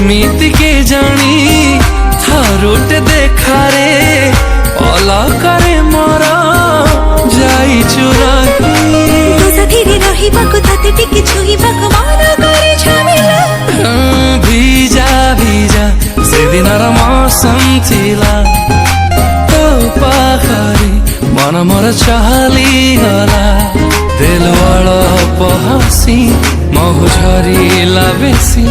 केमिति के जानी थारुटे देखारे अलकारे मरा जाई चुराही तो साथीरे रहिबाको ताते टिके छुइबाको मन करे झमेला भिजा भिजा से दिनर मौसम थिला तो पाखरी मन मोर चाहली गला दिलवाला पहसी महु झरीला बेसी।